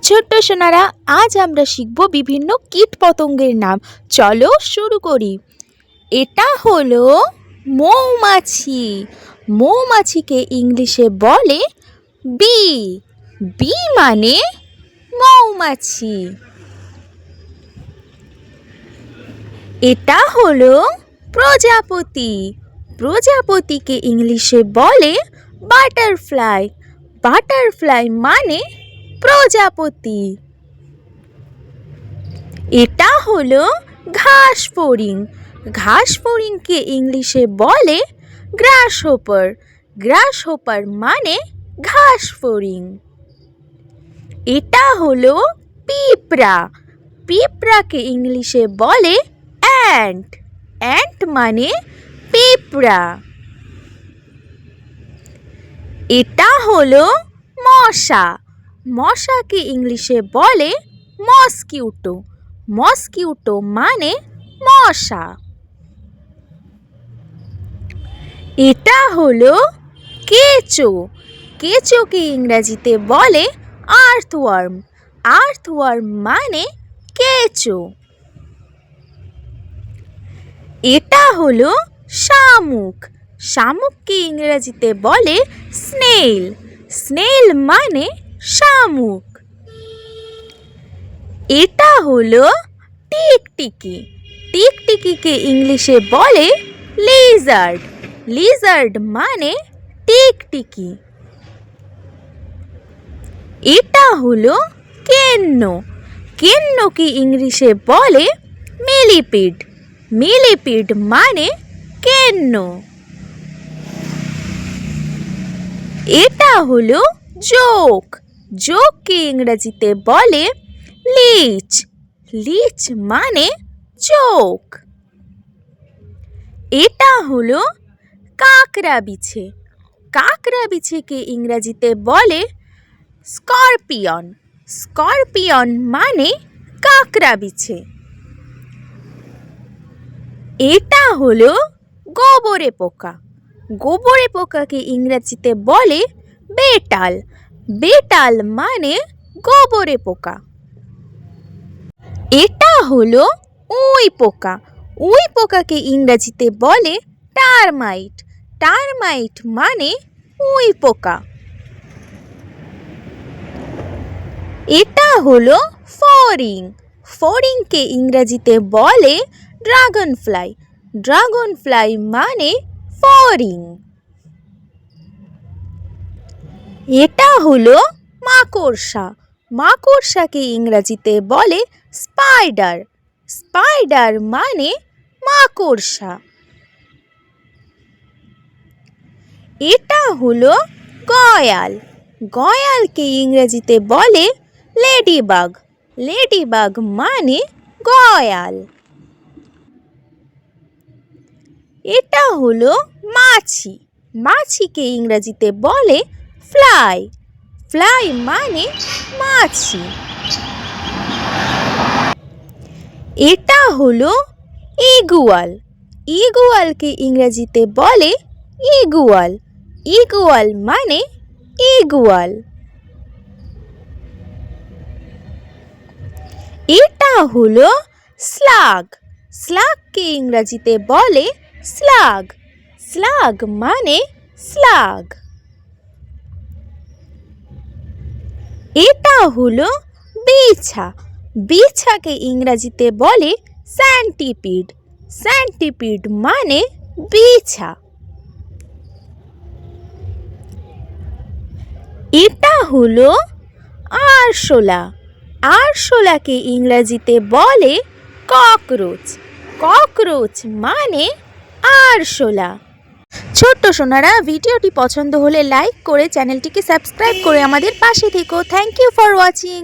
ছোট্ট সোনারা, আজ আমরা শিখব বিভিন্ন কীটপতঙ্গের নাম। চলো শুরু করি। এটা হলো মৌমাছি। মৌমাছিকে ইংলিশে বলে বি। বি মানে মৌমাছি। এটা হলো প্রজাপতি। প্রজাপতিকে ইংলিশে বলে বাটারফ্লাই। বাটারফ্লাই মানে প্রজাপতি। এটা হলো ঘাসফড়িং। ঘাসফড়িংকে ইংলিশে বলে গ্রাসহপার। গ্রাসহপার মানে ঘাসফড়িং। এটা হলো পিঁপড়া। পিঁপড়াকে ইংলিশে বলে অ্যান্ট। অ্যান্ট মানে পিঁপড়া। এটা হলো মশা। মশাকে ইংলিশে বলে মসকিউটো। মসকিউটো মানে মশা। এটা হলো কেঁচো। কেঁচোকে ইংরেজিতে বলে আর্থওয়ার্ম। আর্থওয়ার্ম মানে কেঁচো। এটা হলো শামুক। শামুককে ইংরেজিতে বলে স্নেইল। স্নেইল মানে শামুক। এটা হলো টিকটিকি। টিকটিকিকে ইংলিশে বলে লিজার্ড। লিজার্ড মানে টিকটিকি। এটা হলো কেন্ন। কেন্নকে ইংলিশে বলে মিলিপিড। মিলিপিড মানে কেন্ন। এটা হলো জোঁক। জোঁককে ইংরেজিতে বলে লিচ। লিচ মানে জোঁক। এটা হলো কাঁকড়া বিছে। কাঁকড়া বিছেকে ইংরেজিতে বলে স্করপিয়ন। স্করপিয়ন মানে কাঁকড়া বিছে। এটা হলো গোবরে পোকা। গোবরে পোকাকে ইংরেজিতে বলে বেটাল। বেটাল মানে গোবরে পোকা। এটা হলো উই পোকা। উই পোকাকে ইংরেজিতে বলে টারমাইট। টারমাইট মানে উই পোকা। এটা হলো ফড়িং। ফড়িংকে ইংরেজিতে বলে ড্রাগন ফ্লাই। ড্রাগন ফ্লাই মানে ফড়িং। এটা হলো মাকড়সা। মাকড়সাকে ইংরেজিতে বলে স্পাইডার। স্পাইডার মানে মাকড়সা। এটা হলো গয়াল। গয়ালকে ইংরেজিতে বলে লেডিবাগ। লেডিবাগ মানে গয়াল। এটা হলো মাছি। মাছিকে ইংরেজিতে বলে ফ্লাই। ফ্লাই মানে মাছি। এটা হলো ইগুয়াল। ইগুয়ালকে ইংরেজিতে বলে ইগুয়াল। ইগুয়াল মানে ইগুয়াল। এটা হলো স্লাগ। স্লাগকে ইংরেজিতে বলে স্লাগ। স্লাগ মানে স্লাগ। এটা হলো বিছা। বিছাকে ইংরেজিতে বলে সেন্টিপিড। সেন্টিপিড মানে বিছা। এটা হলো আরশোলা। আরশোলাকে ইংরেজিতে বলে ককরোচ। ককরোচ মানে আরশোলা। ছোট্ট সোনারা, ভিডিওটি পছন্দ হলে লাইক করে চ্যানেলটিকে সাবস্ক্রাইব করে আমাদের পাশে থেকো। Thank you for watching.